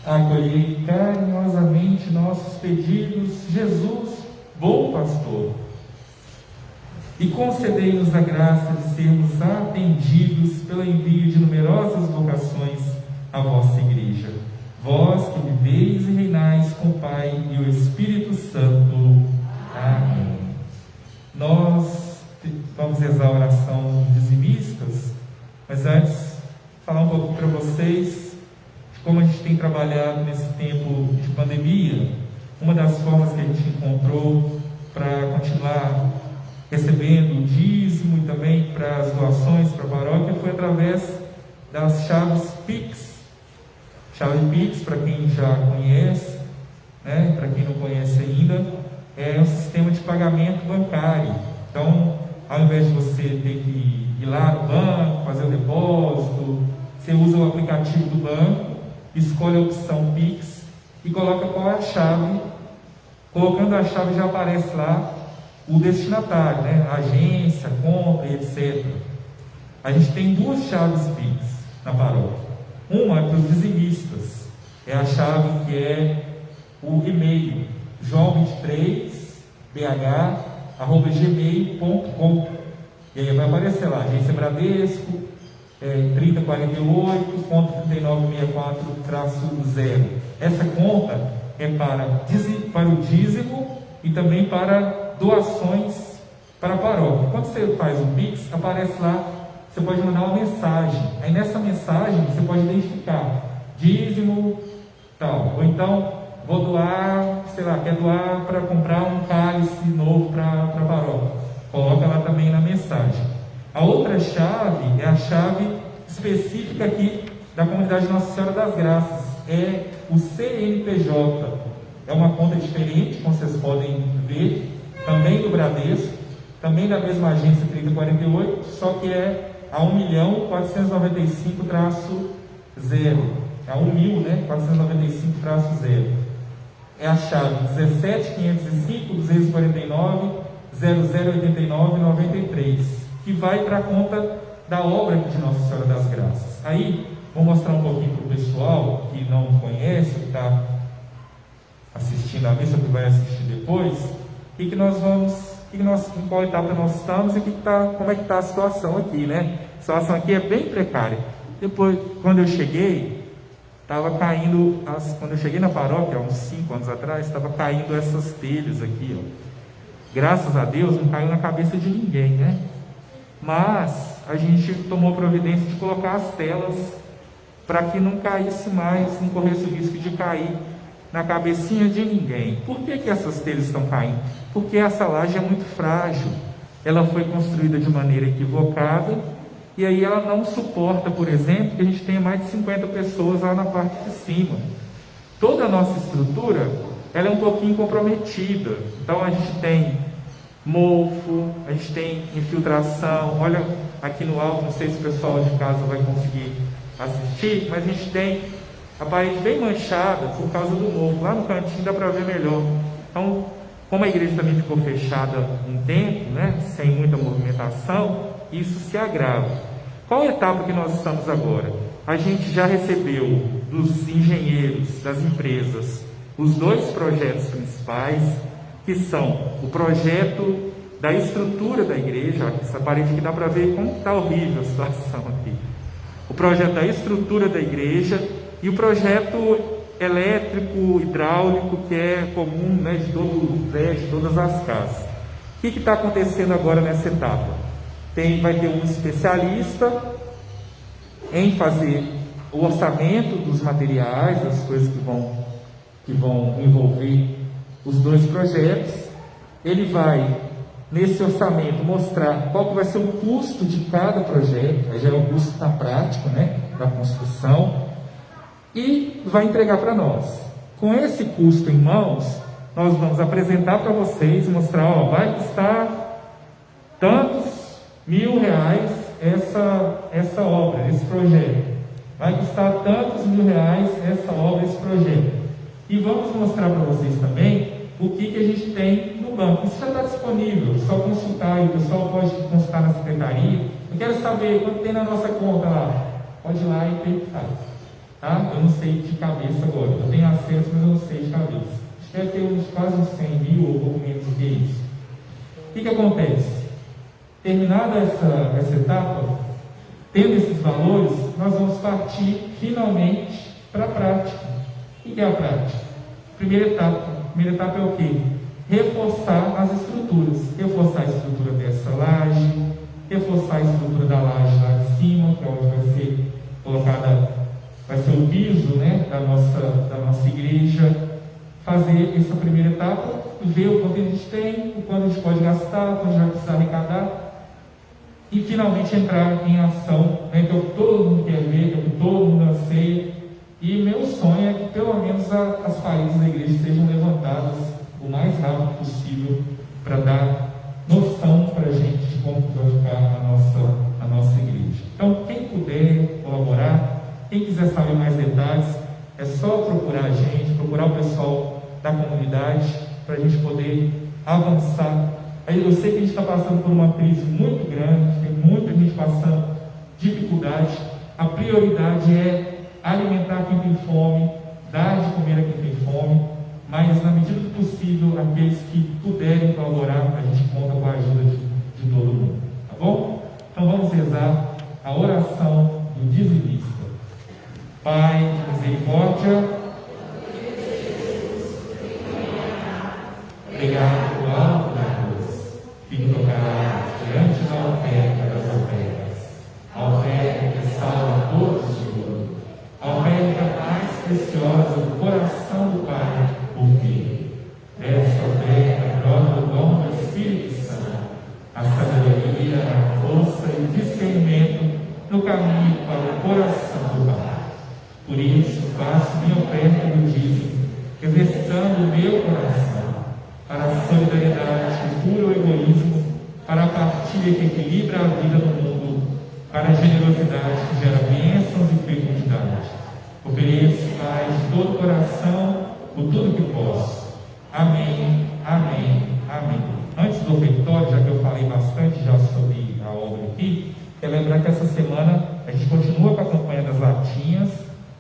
Acolhei carinhosamente nossos pedidos, Jesus, bom pastor, e concedei-nos a graça de sermos atendidos pelo envio de numerosas vocações à vossa Igreja. Vós que viveis e reinais com o Pai e o Espírito Santo. Amém. Nós vamos rezar a oração dizimistas, mas antes, falar um pouco para vocês de como a gente tem trabalhado nesse tempo de pandemia. Uma das formas que a gente encontrou para continuar recebendo o dízimo e também para as doações para a paróquia foi através das chaves Pix. Chave Pix, para quem já conhece, né? Para quem não conhece ainda, é um sistema de pagamento bancário. Então, ao invés de você ter que ir lá no banco, fazer o depósito, você usa o aplicativo do banco, escolhe a opção Pix e coloca qual é a chave. Colocando a chave já aparece lá o destinatário, né? A agência, conta, etc. A gente tem duas chaves Pix na paróquia. Uma é para os dizimistas, é a chave que é o e-mail joão23bh@gmail.com, e aí vai aparecer lá, agência Bradesco, 3048.3964-0. Essa conta é para o dízimo e também para doações para a paróquia. Quando você faz o Pix, aparece lá, você pode mandar uma mensagem. Aí nessa mensagem você pode identificar dízimo, tal. Ou então, vou doar, sei lá, quer doar para comprar um cálice novo para a paróquia. Coloca lá também na mensagem. A outra chave é a chave específica aqui da comunidade Nossa Senhora das Graças. É o CNPJ. É uma conta diferente, como vocês podem ver, também do Bradesco, também da mesma agência 3048, só que é a 1.495-0. É a 1.000, né? 495-0. É a chave 17.505.249.0089.93, que vai para a conta da obra de Nossa Senhora das Graças. Aí, vou mostrar um pouquinho para o pessoal que não conhece, que está assistindo a missa, que vai assistir depois, em qual etapa nós estamos e como é que está a situação aqui, né? A situação aqui é bem precária. Depois, quando eu cheguei, estava caindo, quando eu cheguei na paróquia, há uns 5 anos atrás, estava caindo essas telhas aqui, ó. Graças a Deus não caiu na cabeça de ninguém, né? Mas a gente tomou providência de colocar as telas para que não caísse mais, não corresse o risco de cair na cabecinha de ninguém. Por que essas telhas estão caindo? Porque essa laje é muito frágil, ela foi construída de maneira equivocada, e aí ela não suporta, por exemplo, que a gente tenha mais de 50 pessoas lá na parte de cima. Toda a nossa estrutura, ela é um pouquinho comprometida. Então a gente tem mofo, a gente tem infiltração. Olha aqui no alto, não sei se o pessoal de casa vai conseguir assistir, mas a gente tem a parede bem manchada por causa do mofo. Lá no cantinho dá para ver melhor. Então, como a igreja também ficou fechada um tempo, né, sem muita movimentação, isso se agrava. Qual a etapa que nós estamos agora? A gente já recebeu dos engenheiros, das empresas, os 2 projetos principais, que são o projeto da estrutura da igreja. Olha, essa parede aqui dá para ver como está horrível a situação aqui. O projeto da estrutura da igreja e o projeto elétrico, hidráulico, que é comum, né, de todo o prédio, de todas as casas. O que está acontecendo agora nessa etapa? Vai ter um especialista em fazer o orçamento dos materiais, das coisas que vão envolver os 2 projetos. Ele vai, nesse orçamento, mostrar qual que vai ser o custo de cada projeto, aí já é o custo na prática, né, da construção, e vai entregar para nós. Com esse custo em mãos, nós vamos apresentar para vocês, mostrar, ó, vai custar tantos R$1.000 essa obra, esse projeto. Vai custar tantos R$1.000 essa obra, esse projeto. E vamos mostrar para vocês também o que a gente tem no banco. Isso já está disponível, só consultar, e o pessoal pode consultar na secretaria. Eu quero saber quanto tem na nossa conta lá. Pode ir lá e verificar. Tá? Eu não sei de cabeça agora. Eu tenho acesso, mas eu não sei de cabeça. Acho que deve ter uns quase 100.000 ou pouco menos do que isso. O que acontece? Terminada essa etapa, tendo esses valores, nós vamos partir finalmente para a prática. O que é a prática? Primeira etapa é o quê? Reforçar as estruturas. Reforçar a estrutura dessa laje, reforçar a estrutura da laje lá de cima, que é onde vai ser colocada, vai ser o piso, né, da nossa igreja. Fazer essa primeira etapa, ver o quanto a gente tem, o quanto a gente pode gastar, o quanto a gente vai precisar arrecadar, e finalmente entrar em ação, né, que é o que todo mundo quer ver, que é o que todo mundo anseia. E meu sonho é que pelo menos as paredes da igreja sejam levantadas o mais rápido possível, para dar noção para a gente de como vai ficar a nossa igreja. Então, quem puder colaborar, quem quiser saber mais detalhes, é só procurar a gente, procurar o pessoal da comunidade, para a gente poder avançar. Eu sei que a gente está passando por uma crise muito grande, tem muita gente passando dificuldade. A prioridade é alimentar quem tem fome, dar de comer a quem tem fome, mas na medida do possível, aqueles que puderem colaborar, a gente conta com a ajuda de todo mundo, tá bom? Então vamos rezar a oração do dizimista. Pai de misericórdia, obrigado por alto da cruz, que tocar diante da oferta das ofertas, a oferta que salva todos de ouro, a oferta mais preciosa do coração do Pai, o Filho. Dessa oferta brota o dom do Espírito Santo, a sabedoria, a força e o discernimento no caminho para o coração do Pai. Por isso, faço minha oferta no dízimo, exercitando o meu coração para a solidariedade que cura o egoísmo, para a partilha que equilibra a vida no mundo, para a generosidade que gera bênçãos e fecundidade. Ofereço, Pai, de todo o coração, por tudo que posso. Amém, amém, amém. Antes do ofertório, já que eu falei bastante já sobre a obra aqui, quero lembrar que essa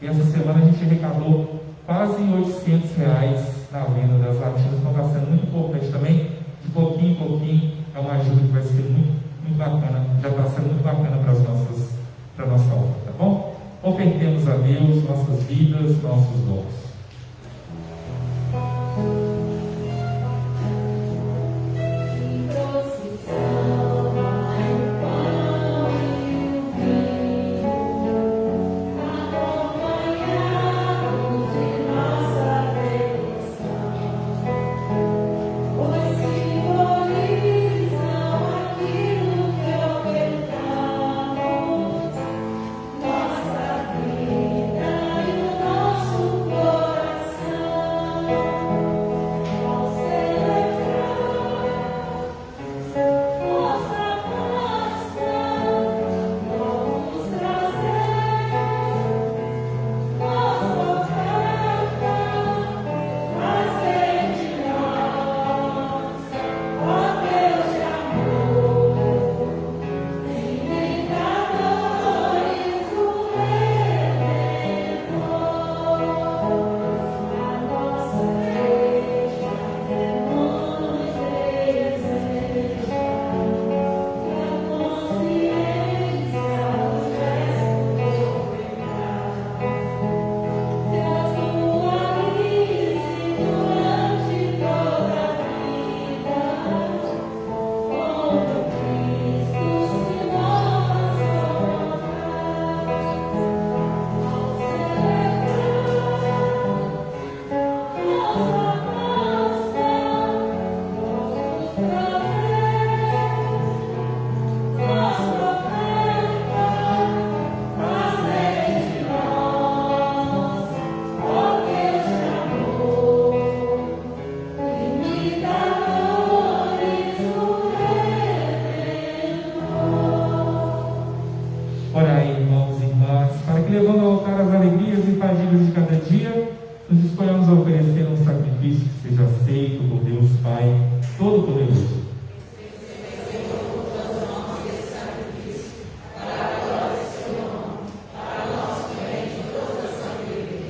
E essa semana a gente arrecadou quase R$800 na venda das latinhas, então está sendo muito importante também. De pouquinho em pouquinho, é uma ajuda que vai ser muito bacana, já está sendo muito bacana para a nossa obra, tá bom? Ofertemos a Deus nossas vidas, nossos dons.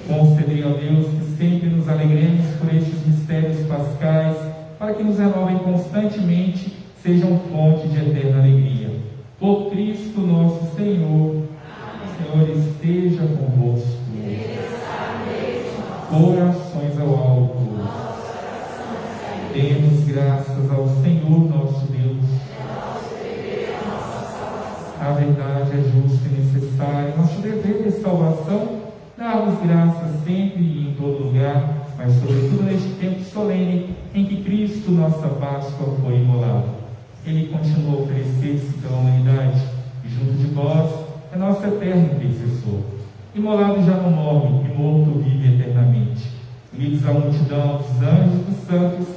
Concedei a Deus que sempre nos alegremos por estes mistérios pascais, para que nos renovem constantemente, sejam fonte de eterna alegria. Por Cristo nosso Senhor. Amém. Senhor esteja convosco. Corações ao alto. Demos graças ao Senhor nosso Deus. A verdade é justa e necessária. Nosso dever de salvação, dar-vos graças sempre e em todo lugar, mas sobretudo neste tempo solene em que Cristo, nossa Páscoa, foi imolado. Ele continua a oferecer-se pela humanidade, e junto de vós é nosso eterno intercessor. Imolado já não morre, e morto vive eternamente. Unidos à multidão dos anjos e dos santos,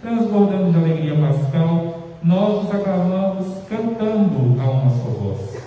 transbordando de alegria pascal, nós os aclamamos cantando a uma só voz.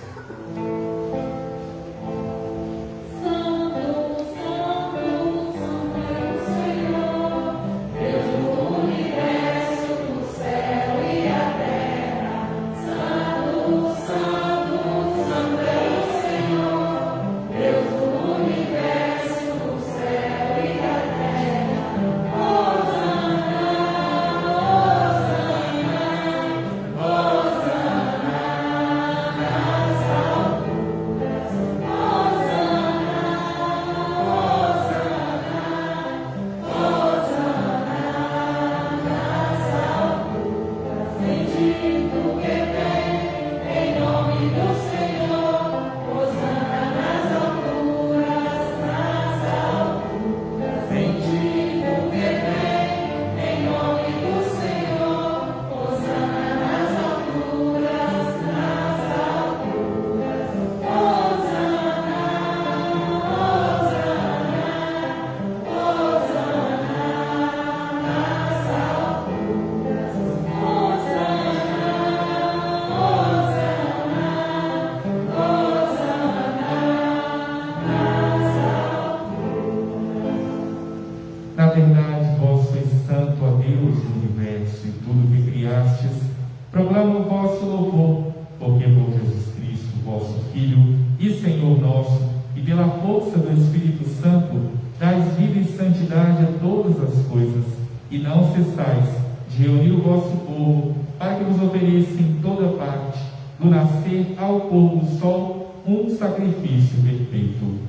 Na verdade, vós sois santo, ó Deus do universo, e tudo que criastes proclama o vosso louvor, porque por Jesus Cristo, vosso Filho e Senhor nosso, e pela força do Espírito Santo, dais vida e santidade a todas as coisas, e não cessais de reunir o vosso povo, para que vos ofereça em toda parte, do nascer ao pôr do sol, um sacrifício perfeito.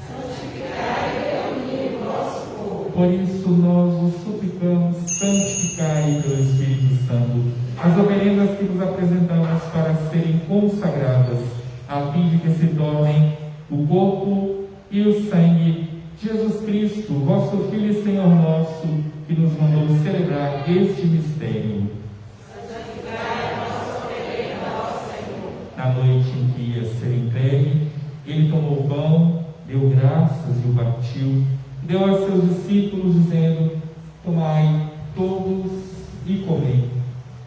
Santificai e reunir o vosso povo. Por isso nós vos suplicamos, santificai pelo Espírito Santo as oferendas que vos apresentamos para serem consagradas, a fim de que se tornem o corpo e o sangue de Jesus Cristo, vosso Filho e Senhor nosso, que nos mandou celebrar este mistério. Santificai a nossa oferenda ao Senhor. Na noite em que ia ser entregue, ele tomou o pão, deu graças e o partiu, deu aos seus discípulos, dizendo: tomai todos e comei.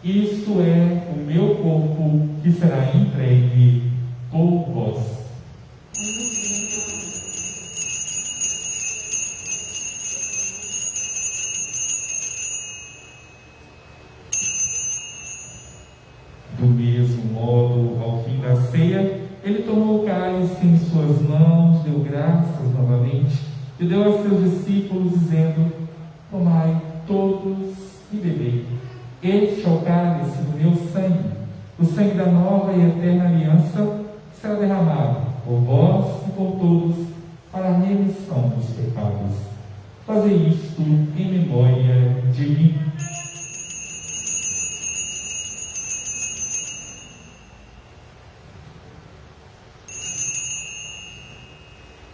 Isto é o meu corpo, que será entregue por vós. Do mesmo modo, ao fim da ceia, ele tomou o cálice em suas mãos, deu graças novamente e deu aos seus discípulos, dizendo: tomai todos e bebei. Este é o cálice do meu sangue, o sangue da nova e eterna aliança, que será derramado por vós e por todos para a remissão dos pecados. Fazei isto em memória de mim.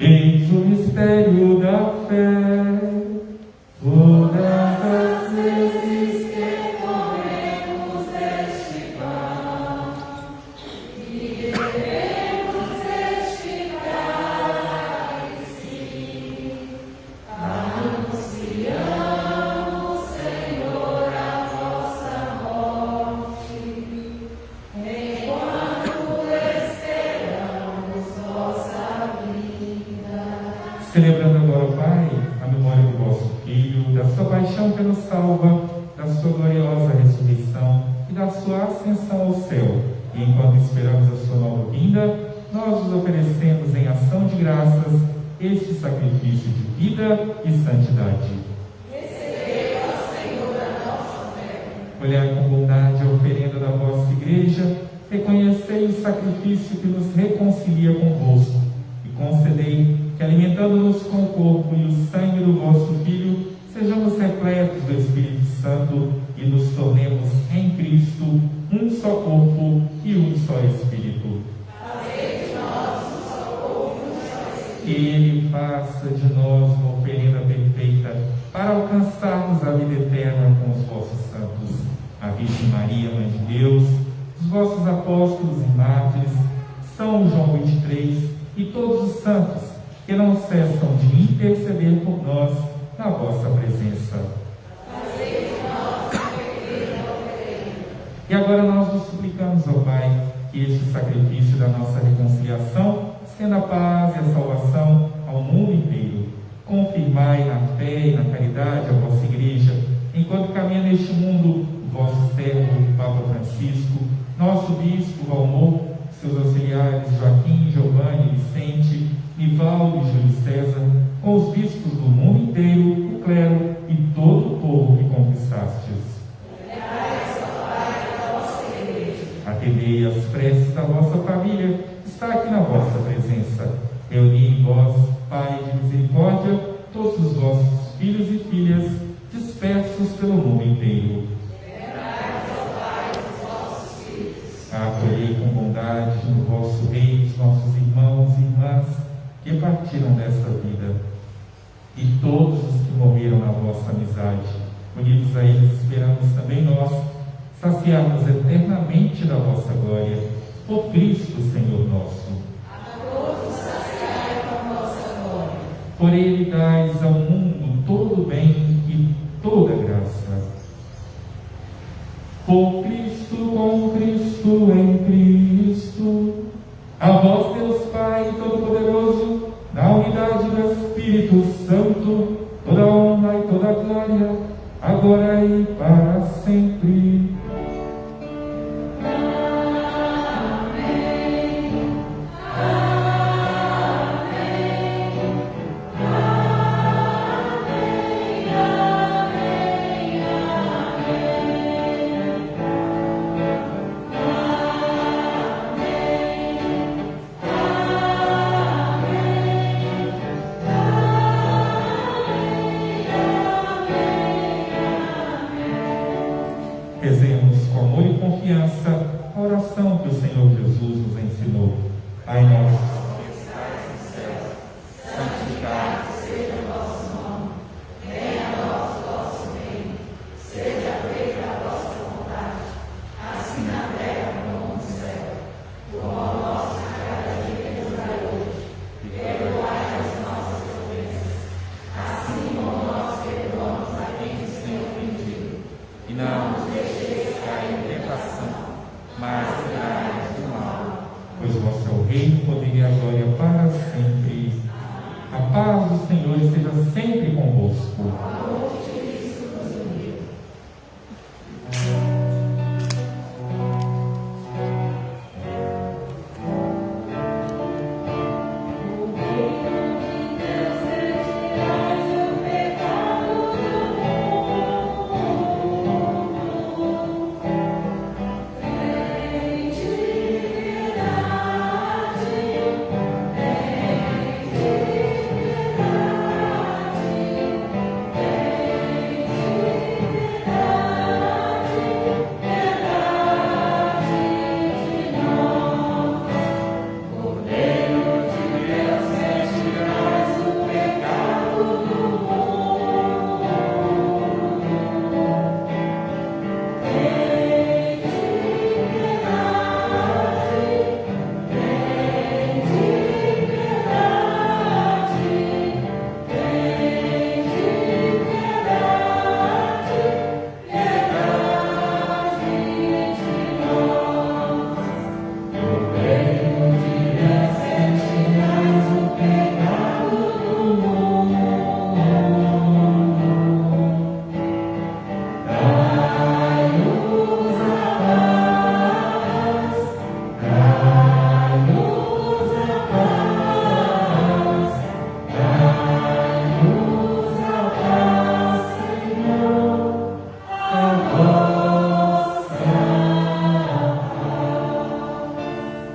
Eis o mistério da fé. Todas as vezes que comemos deste pão e bebemos deste cálice, anunciamos, Senhor, a vossa morte, enquanto esperamos vossa vinda. Celebrando agora, o Pai, a memória do vosso Filho, da sua paixão que nos salva, da sua gloriosa ressurreição e da sua ascensão ao céu. E enquanto esperamos a sua nova vinda, nós vos oferecemos em ação de graças este sacrifício de vida e santidade. Recebei, ó Senhor, a nossa fé. Olhai com bondade a oferenda da vossa Igreja, reconhecei o sacrifício que nos reconcilia convosco e concedei que, alimentando-nos com o corpo e o sangue do vosso Filho, sejamos repletos do Espírito Santo e nos tornemos em Cristo um só corpo e um só Espírito. Fazei de nós um só corpo e um só Espírito. Que Ele faça de nós uma oferenda perfeita para alcançarmos a vida eterna com os vossos santos, a Virgem Maria, Mãe de Deus, os vossos apóstolos e mártires, São João 23 e todos os santos, que não cessam de interceder por nós na vossa presença. Fazei de nós uma pequena oferenda. E agora nós vos suplicamos, ó Pai, que este sacrifício da nossa reconciliação estenda a paz e a salvação ao mundo inteiro. Confirmai na fé e na caridade a vossa Igreja, enquanto caminha neste mundo o vosso servo, Papa Francisco, nosso Bispo Valmor, seus auxiliares Joaquim, Giovanni, Vicente, Nivaldo e Júlio César, com os bispos do mundo inteiro, o clero e todo o povo que conquistastes. Atendei as preces da vossa família, que está aqui na vossa presença. Reuni em vós, Pai de misericórdia, todos os vossos filhos e filhas, dispersos pelo mundo inteiro. Acolhei com bondade no vosso reino os nossos irmãos e irmãs que partiram desta vida, e todos os que morreram na vossa amizade. Unidos a eles, esperamos também nós saciar-nos eternamente da vossa glória, por Cristo, Senhor nosso. A todos saciai com a vossa glória. Por Ele dais ao mundo todo o bem e toda a graça. Por Cristo, com Cristo, em Cristo, a vós, Deus Pai Todo-Poderoso, na unidade do Espírito Santo, toda honra e toda glória, agora e para sempre. Amém. Amém. Jesus nos ensinou. Pai nosso, que estais nos céus, santificado seja o vosso nome. Venha a nós o vosso reino. Seja feita a vossa vontade, assim na terra como no céu. O pão nosso de cada dia nos dai hoje. Perdoai as nossas ofensas, assim como nós perdoamos a quem nos tem ofendido. E não nos deixeis cair em tentação, mas livrai-nos do mal. Pois vosso é o reino, o poder e a glória para sempre. A paz do Senhor esteja sempre convosco.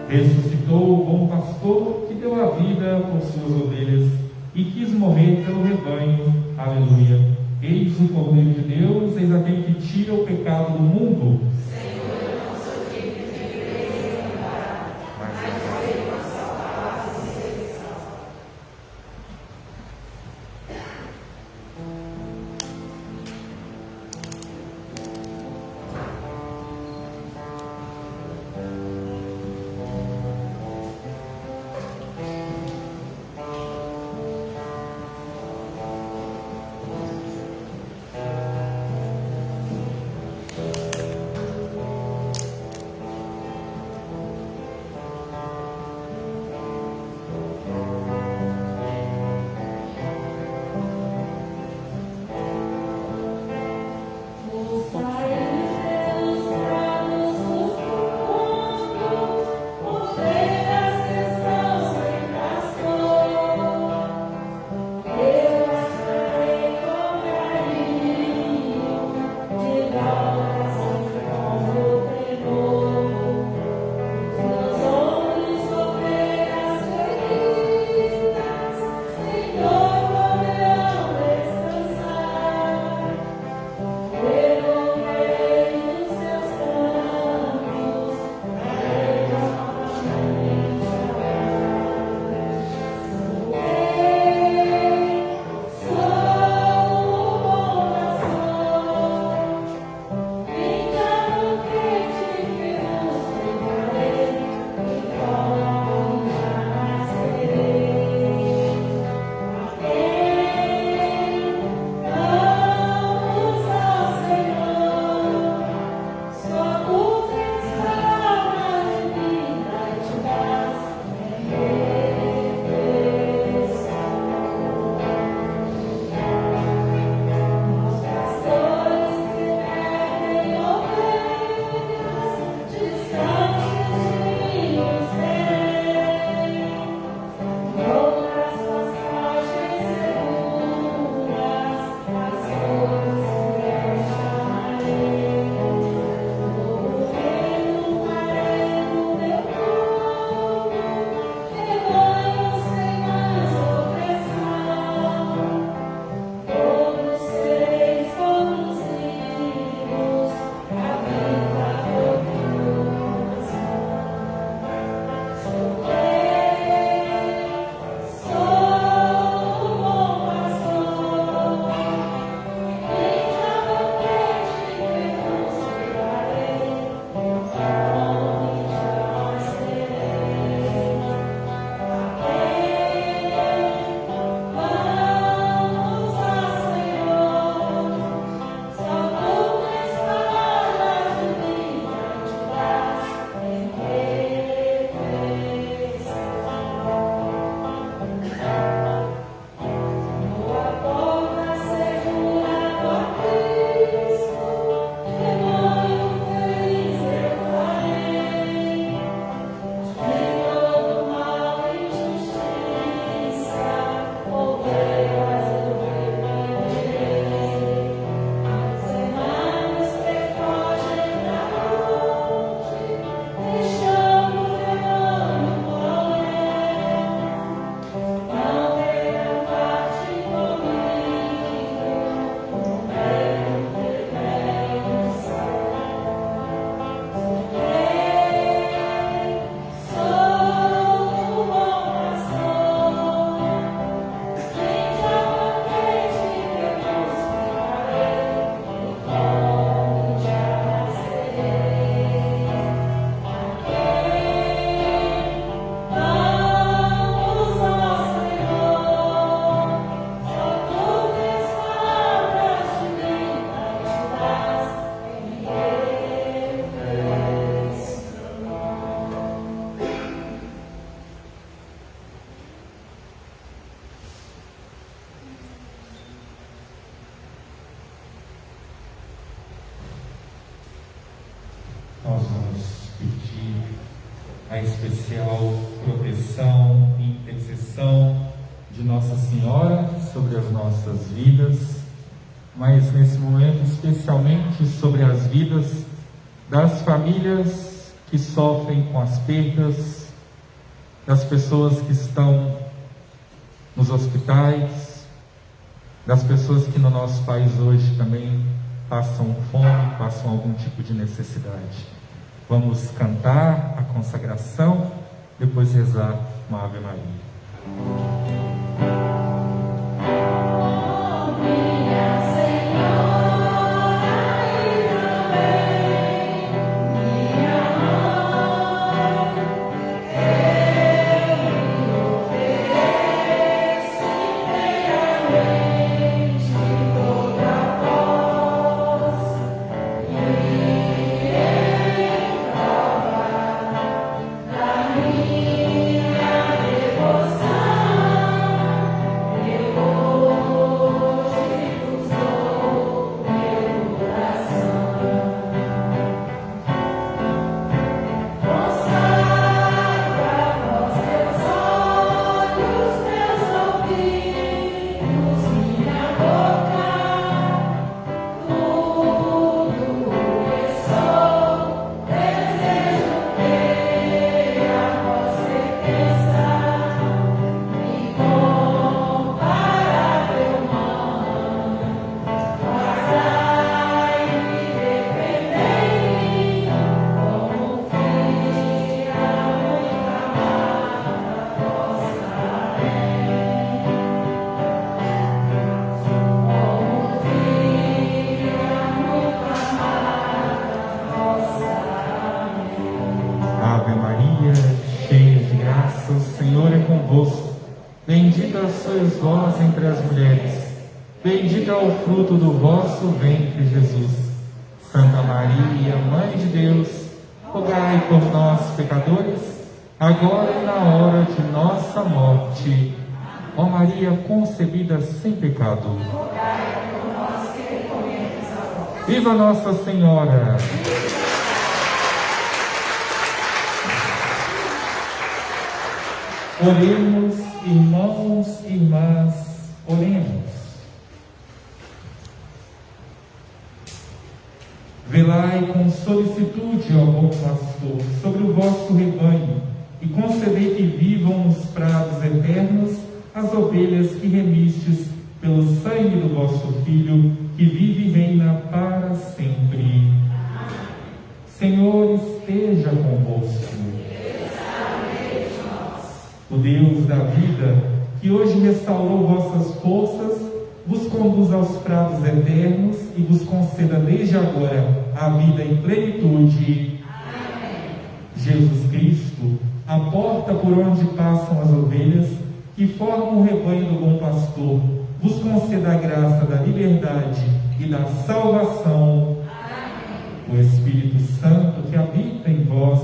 Ressuscitou o bom pastor que deu a vida por suas ovelhas e quis morrer pelo rebanho. Aleluia. Eis o Cordeiro de Deus, eis aquele que tira o pecado do mundo. Senhor, eu não sou digno de viver sem parar, mas sei com a sua palavra e serei salvo. nós vamos pedir a especial proteção e intercessão de Nossa Senhora sobre as nossas vidas, mas nesse momento especialmente sobre as vidas das famílias que sofrem com as perdas, das pessoas que estão nos hospitais, das pessoas que no nosso país hoje também passam fome, passam algum tipo de necessidade. Vamos cantar a consagração, depois rezar uma Ave Maria. Bendita sois vós entre as mulheres, bendito é o fruto do vosso ventre, Jesus. Santa Maria, Mãe de Deus, rogai por nós, pecadores, agora e na hora de nossa morte. Ó Maria concebida sem pecado, rogai por nós que recorremos a vós. Viva Nossa Senhora! Oremos, irmãos e irmãs, oremos. Velai com solicitude, ó bom pastor, sobre o vosso rebanho, e concedei que vivam nos prados eternos as ovelhas que remistes pelo sangue do vosso Filho, que vive e reina para sempre. Senhor, esteja convosco. O Deus da vida, que hoje restaurou vossas forças, vos conduz aos prados eternos e vos conceda desde agora a vida em plenitude. Amém. Jesus Cristo, a porta por onde passam as ovelhas, que formam o rebanho do bom pastor, vos conceda a graça da liberdade e da salvação. Amém. O Espírito Santo que habita em vós,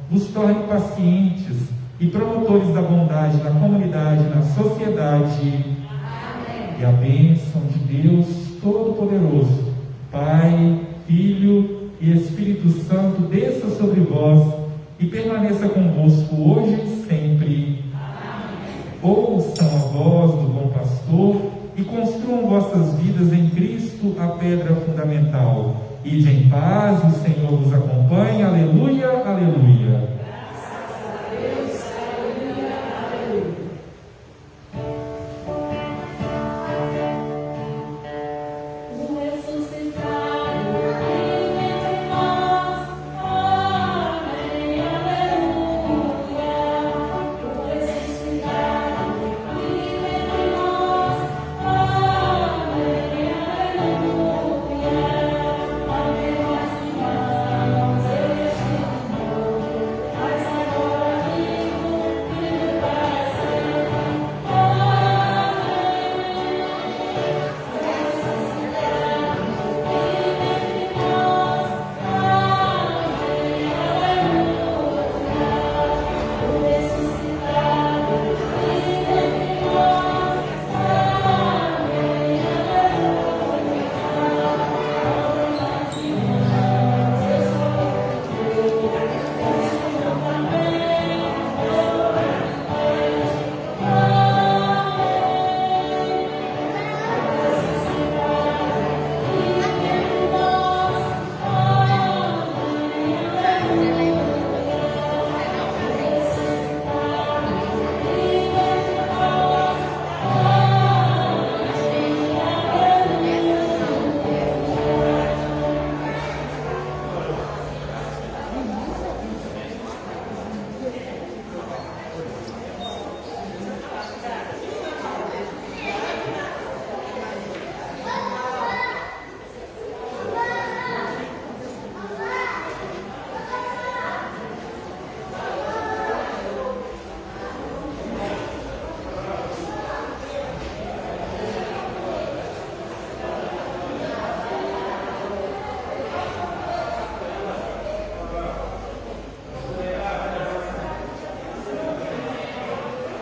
vos torne pacientes e promotores da bondade na comunidade, na sociedade. Amém. E a bênção de Deus Todo-Poderoso, Pai, Filho e Espírito Santo, desça sobre vós e permaneça convosco hoje e sempre. Amém. Ouçam a voz do bom pastor e construam vossas vidas em Cristo, a pedra fundamental. Ide em paz, o Senhor vos acompanhe. Aleluia, aleluia.